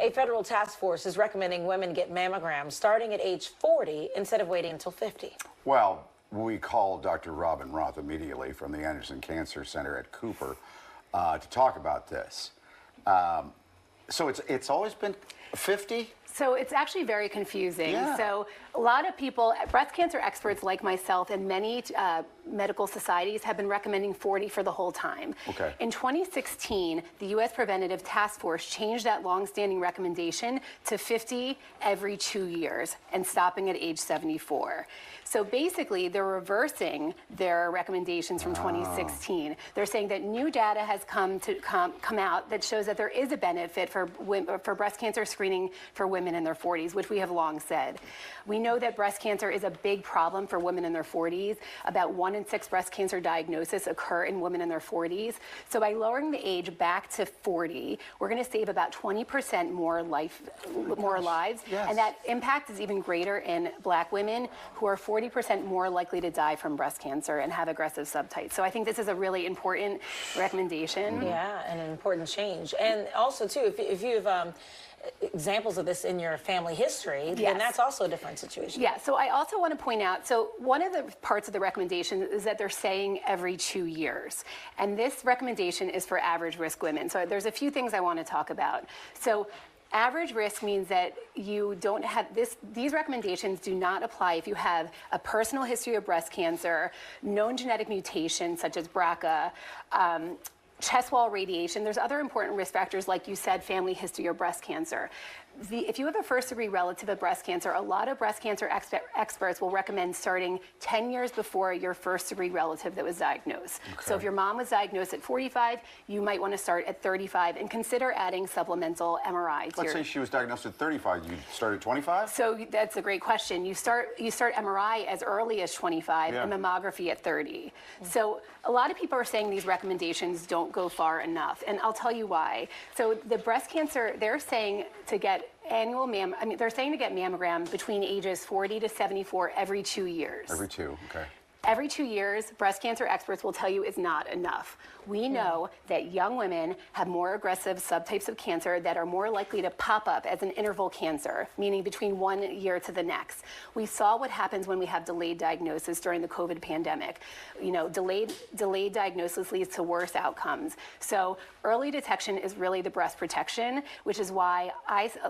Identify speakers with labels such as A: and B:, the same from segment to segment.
A: A federal task force is recommending women get mammograms starting at age 40 instead of waiting until 50.
B: Well, we called Dr. Robyn Roth immediately from the Anderson Cancer Center at Cooper to talk about this. So it's always been 50?
C: So it's actually very confusing.
B: Yeah.
C: So a lot of people, breast cancer experts like myself and many medical societies have been recommending 40 for the whole time.
B: Okay.
C: In 2016, the U.S. Preventative Task Force changed that longstanding recommendation to 50 every 2 years and stopping at age 74. So basically, they're reversing their recommendations from 2016. They're saying that new data has come out that shows that there is a benefit for breast cancer screening for women in their 40s, which we have long said. We know that breast cancer is a big problem for women in their 40s. About 1 in 6 breast cancer diagnoses occur in women in their 40s. So by lowering the age back to 40, we're going to save about 20% more lives.
B: Yes.
C: And that impact is even greater in Black women who are 40% more likely to die from breast cancer and have aggressive subtypes. So I think this is a really important recommendation.
A: Yeah, and an important change. And also, too, if you have examples of this in your family history, then that's also a different situation.
C: Yeah, so I also want to point out, so one of the parts of the recommendation is that they're saying every 2 years. And this recommendation is for average risk women. So there's a few things I want to talk about. So average risk means that you don't have these recommendations do not apply if you have a personal history of breast cancer, known genetic mutations such as BRCA, chest wall radiation. There's other important risk factors, like you said, family history or breast cancer. If you have a first-degree relative of breast cancer, a lot of breast cancer experts will recommend starting 10 years before your first-degree relative that was diagnosed. Okay. So if your mom was diagnosed at 45, you might want to start at 35 and consider adding supplemental MRI.
B: Let's say she was diagnosed at 35. You start at 25?
C: So that's a great question. You start MRI as early as 25 and mammography at 30. So a lot of people are saying these recommendations don't go far enough, and I'll tell you why. So the breast cancer, they're saying to get they're saying to get mammograms between ages 40 to 74 every 2 years.
B: Every 2, okay.
C: Every 2 years, breast cancer experts will tell you is not enough. We know that young women have more aggressive subtypes of cancer that are more likely to pop up as an interval cancer, meaning between 1 year to the next. We saw what happens when we have delayed diagnosis during the COVID pandemic. You know, delayed diagnosis leads to worse outcomes. So early detection is really the breast protection, which is why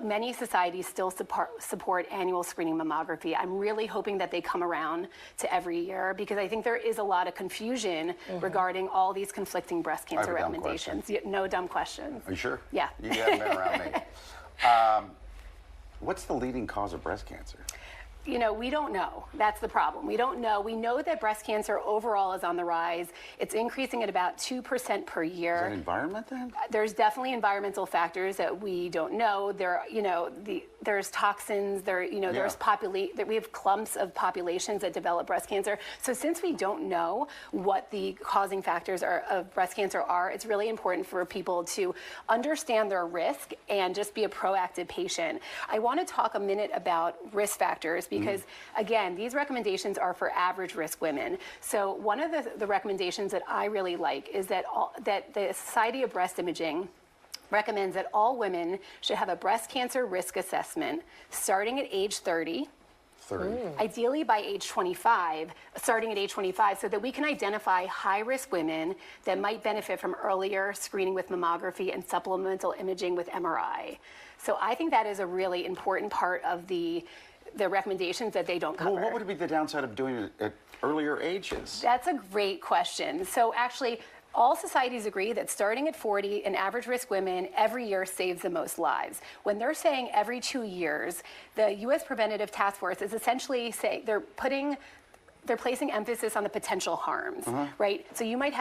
C: many societies still support annual screening mammography. I'm really hoping that they come around to every year, because I think there is a lot of confusion regarding all these conflicting breast cancer recommendations. No dumb questions.
B: Are you sure?
C: Yeah.
B: You haven't been around me. What's the leading cause of breast cancer?
C: You know, we don't know. That's the problem. We don't know. We know that breast cancer overall is on the rise. It's increasing at about 2% per year.
B: Is that environment then?
C: There's definitely environmental factors that we don't know. There's toxins. There's we have clumps of populations that develop breast cancer. So since we don't know what the causing factors of breast cancer are, it's really important for people to understand their risk and just be a proactive patient. I want to talk a minute about risk factors, because again, these recommendations are for average risk women. So one of the recommendations that I really like is that the Society of Breast Imaging recommends that all women should have a breast cancer risk assessment starting at age 30. Ideally by age 25, starting at age 25, so that we can identify high-risk women that might benefit from earlier screening with mammography and supplemental imaging with MRI. So I think that is a really important part of the recommendations that they don't cover.
B: Well, what would be the downside of doing it at earlier ages?
C: That's a great question. So actually, all societies agree that starting at 40 in average risk women every year saves the most lives. When they're saying every 2 years, the U.S. Preventative Task Force is essentially saying they're placing emphasis on the potential harms, right? So you might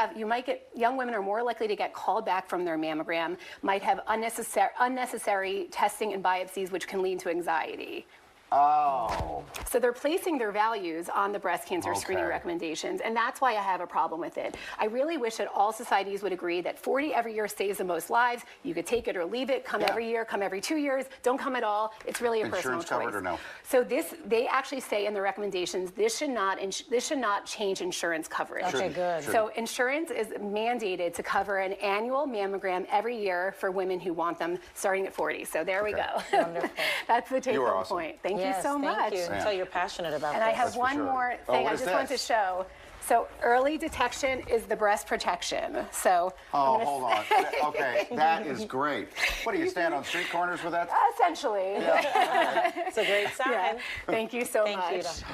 C: get, young women are more likely to get called back from their mammogram, might have unnecessary testing and biopsies, which can lead to anxiety.
B: Oh.
C: So they're placing their values on the breast cancer screening
B: Okay.
C: recommendations, and that's why I have a problem with it. I really wish that all societies would agree that 40 every year saves the most lives. You could take it or leave it, come every year, come every 2 years, don't come at all. It's really a personal
B: Insurance
C: choice.
B: covered or no?
C: So they actually say in the recommendations, this should not change insurance coverage.
A: Okay, good.
C: So insurance is mandated to cover an annual mammogram every year for women who want them starting at 40. So there we go.
A: Wonderful.
C: That's the take-home
B: awesome.
C: point. Thank you
A: Yes,
C: so much.
A: Thank you.
B: Yeah.
A: So you're passionate about
C: And
A: this.
C: I have
B: That's for
C: one
B: sure.
C: more
B: Oh,
C: thing
B: what
C: I
B: is
C: just want to
B: this?
C: show. So early detection is the breast protection. So
B: Oh, hold on. Okay, that is great. What do you stand on street corners with that?
C: essentially,
A: It's a great sign.
C: yeah. Thank you so
A: Thank
C: much.
A: you, Dr.